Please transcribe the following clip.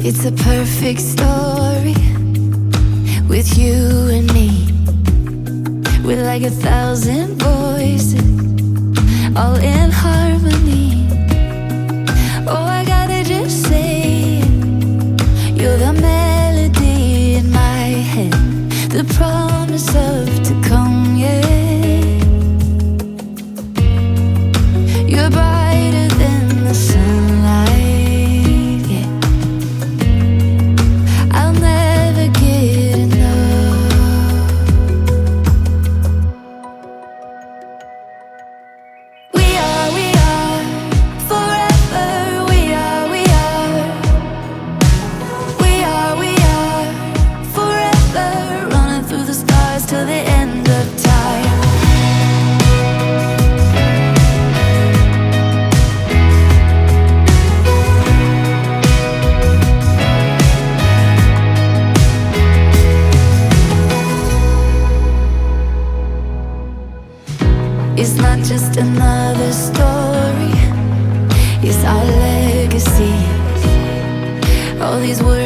It's a perfect story with you and me. We're like 1,000 voices, all in harmony. Oh, I gotta just say it. You're the melody in my head, the promise of to come, yeah. You're brighter than the sunlight, yeah. I'll never get enough. We are forever. We are forever. Running through the stars till the end of time. It's not just another story, it's our legacy. All these words